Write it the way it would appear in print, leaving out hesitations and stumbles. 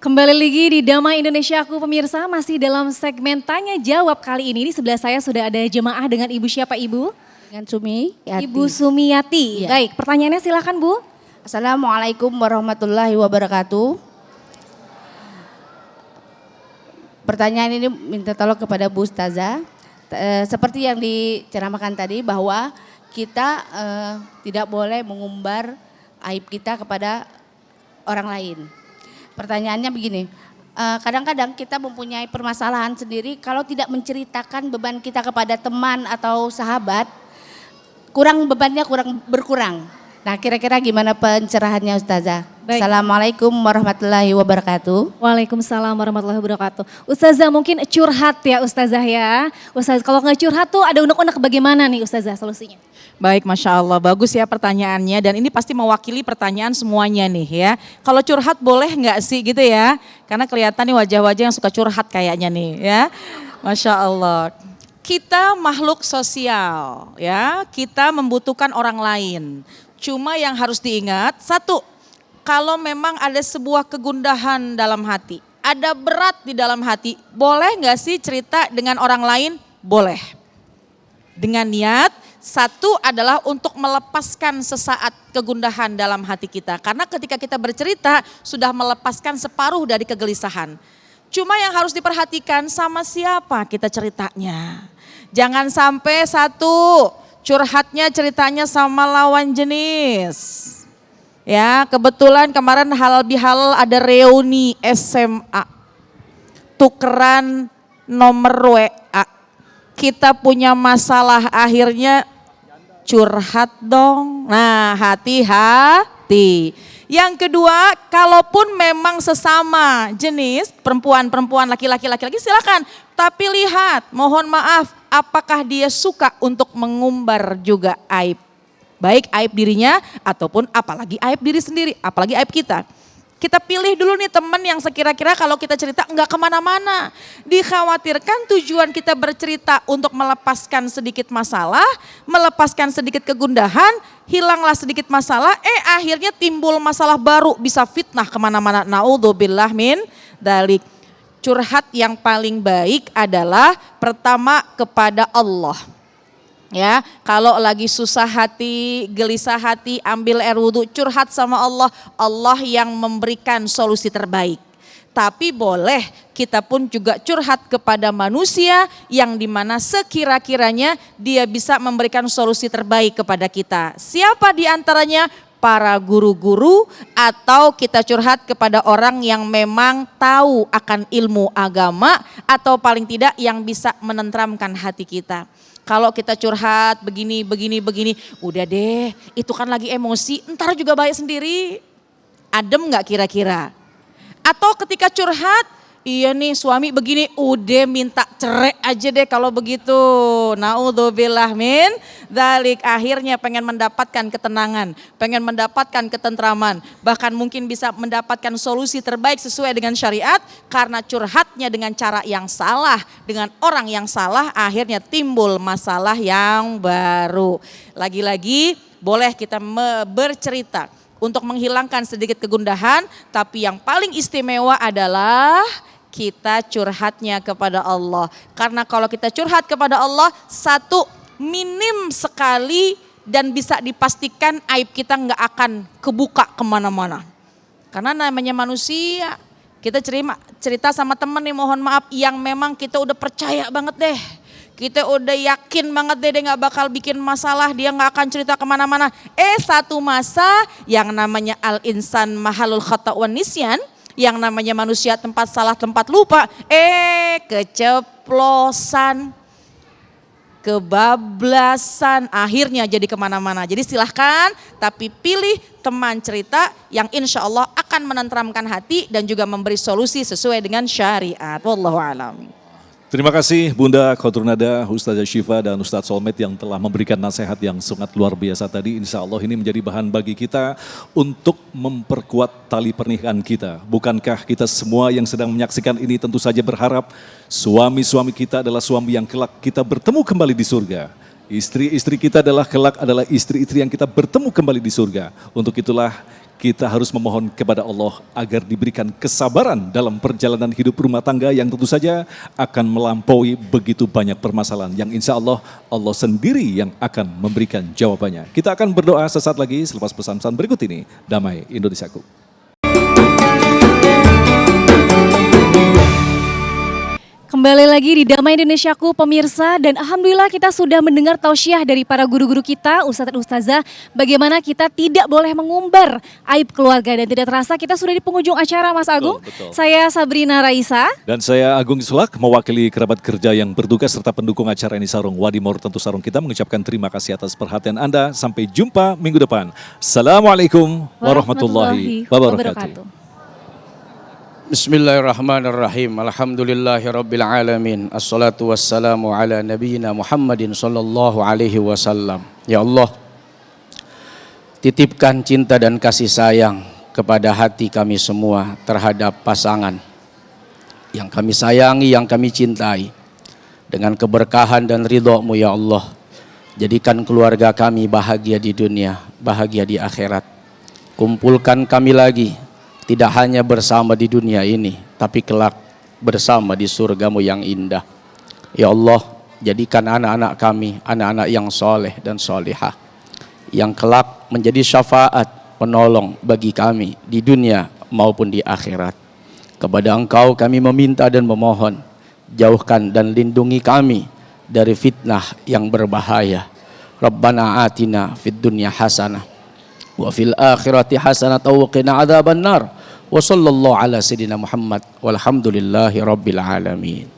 Kembali lagi di Damai Indonesiaku pemirsa, masih dalam segmen tanya jawab kali ini. Di sebelah saya sudah ada jemaah dengan Ibu siapa Ibu? Dengan Sumiyati. Ibu Sumiyati. Iya. Baik, pertanyaannya silakan Bu. Assalamualaikum warahmatullahi wabarakatuh. Pertanyaan ini minta tolong kepada Bu Ustazah. Seperti yang diceramahkan tadi bahwa kita tidak boleh mengumbar aib kita kepada orang lain. Pertanyaannya begini, kadang-kadang kita mempunyai permasalahan sendiri, kalau tidak menceritakan beban kita kepada teman atau sahabat, bebannya berkurang. Nah, kira-kira gimana pencerahannya Ustazah? Baik. Assalamualaikum warahmatullahi wabarakatuh. Waalaikumsalam warahmatullahi wabarakatuh. Ustazah mungkin curhat ya Ustazah ya. Ustazah kalau nggak curhat tuh ada unek-unek bagaimana nih Ustazah solusinya? Baik, Masya Allah, bagus ya pertanyaannya dan ini pasti mewakili pertanyaan semuanya nih ya. Kalau curhat boleh nggak sih gitu ya? Karena kelihatan nih wajah-wajah yang suka curhat kayaknya nih ya. Masya Allah. Kita makhluk sosial ya, kita membutuhkan orang lain. Cuma yang harus diingat, satu, kalau memang ada sebuah kegundahan dalam hati, ada berat di dalam hati, boleh nggak sih cerita dengan orang lain? Boleh. Dengan niat, satu adalah untuk melepaskan sesaat kegundahan dalam hati kita. Karena ketika kita bercerita, sudah melepaskan separuh dari kegelisahan. Cuma yang harus diperhatikan sama siapa kita ceritanya. Jangan sampai satu, curhatnya ceritanya sama lawan jenis. Ya, kebetulan kemarin halal bihalal ada reuni SMA. Tukeran nomor WA. Kita punya masalah akhirnya curhat dong. Nah, hati-hati. Yang kedua, kalaupun memang sesama jenis, perempuan-perempuan, laki-laki silakan. Tapi lihat, mohon maaf, apakah dia suka untuk mengumbar juga aib. Baik aib dirinya ataupun apalagi aib diri sendiri, apalagi aib kita. Kita pilih dulu nih teman yang sekira-kira kalau kita cerita enggak kemana-mana. Dikhawatirkan tujuan kita bercerita untuk melepaskan sedikit masalah, melepaskan sedikit kegundahan, hilanglah sedikit masalah, akhirnya timbul masalah baru, bisa fitnah kemana-mana. Naudzubillah min dalik. Curhat yang paling baik adalah pertama kepada Allah. Ya, kalau lagi susah hati, gelisah hati, ambil air wudhu, curhat sama Allah. Allah yang memberikan solusi terbaik. Tapi boleh kita pun juga curhat kepada manusia yang dimana sekira-kiranya dia bisa memberikan solusi terbaik kepada kita. Siapa di antaranya? Para guru-guru atau kita curhat kepada orang yang memang tahu akan ilmu agama atau paling tidak yang bisa menenteramkan hati kita. Kalau kita curhat begini, udah deh itu kan lagi emosi, ntar juga baik sendiri. Adem gak kira-kira? Atau ketika curhat, iya nih suami begini, udah minta cerai aja deh kalau begitu. Naudzubillah min dzalik. Akhirnya pengen mendapatkan ketenangan, pengen mendapatkan ketentraman. Bahkan mungkin bisa mendapatkan solusi terbaik sesuai dengan syariat. Karena curhatnya dengan cara yang salah, dengan orang yang salah, akhirnya timbul masalah yang baru. Lagi-lagi boleh kita bercerita untuk menghilangkan sedikit kegundahan. Tapi yang paling istimewa adalah kita curhatnya kepada Allah. Karena kalau kita curhat kepada Allah, satu, minim sekali dan bisa dipastikan aib kita nggak akan kebuka kemana-mana. Karena namanya manusia, kita cerita sama temen nih, mohon maaf, yang memang kita udah percaya banget deh. Kita udah yakin banget deh dia gak bakal bikin masalah, dia gak akan cerita kemana-mana. Satu masa yang namanya al-insan mahalul khata' wan nisyan, yang namanya manusia tempat salah tempat lupa, keceplosan, kebablasan, akhirnya jadi kemana-mana. Jadi silahkan, tapi pilih teman cerita yang insya Allah akan menenteramkan hati dan juga memberi solusi sesuai dengan syariat. Wallahu a'lam. Terima kasih Bunda Khairunada, Ustazah Syifa dan Ustadz Solmed yang telah memberikan nasihat yang sangat luar biasa tadi. Insya Allah ini menjadi bahan bagi kita untuk memperkuat tali pernikahan kita. Bukankah kita semua yang sedang menyaksikan ini tentu saja berharap suami-suami kita adalah suami yang kelak kita bertemu kembali di surga. Istri-istri kita adalah kelak adalah istri-istri yang kita bertemu kembali di surga. Untuk itulah kita harus memohon kepada Allah agar diberikan kesabaran dalam perjalanan hidup rumah tangga yang tentu saja akan melampaui begitu banyak permasalahan yang insya Allah Allah sendiri yang akan memberikan jawabannya. Kita akan berdoa sesaat lagi selepas pesan-pesan berikut ini. Damai Indonesiaku. Kembali lagi di Damai Indonesiaku pemirsa, dan alhamdulillah kita sudah mendengar tausiah dari para guru-guru kita, ustadz dan ustazah, bagaimana kita tidak boleh mengumbar aib keluarga, dan tidak terasa kita sudah di penghujung acara Mas Agung. Betul. Saya Sabrina Raisa. Dan saya Agung Sulak mewakili kerabat kerja yang bertugas serta pendukung acara ini Sarung Wadimor tentu Sarung kita mengucapkan terima kasih atas perhatian Anda. Sampai jumpa minggu depan. Assalamualaikum warahmatullahi wabarakatuh. Bismillahirrahmanirrahim. Alhamdulillahirabbil alamin. Assalatu wassalamu ala nabiyyina Muhammadin sallallahu alaihi wasallam. Ya Allah, titipkan cinta dan kasih sayang kepada hati kami semua terhadap pasangan yang kami sayangi, yang kami cintai. Dengan keberkahan dan ridha-Mu ya Allah, jadikan keluarga kami bahagia di dunia, bahagia di akhirat. Kumpulkan kami lagi, tidak hanya bersama di dunia ini, tapi kelak bersama di surga-Mu yang indah. Ya Allah, jadikan anak-anak kami, anak-anak yang soleh dan solihah, yang kelak menjadi syafaat penolong bagi kami di dunia maupun di akhirat. Kepada Engkau kami meminta dan memohon, jauhkan dan lindungi kami dari fitnah yang berbahaya. Rabbana atina fid dunya hasanah wa fil akhirati hasanah wa qina adzabannar. Wa sallallahu ala sayyidina Muhammad walhamdulillahi rabbil alamin.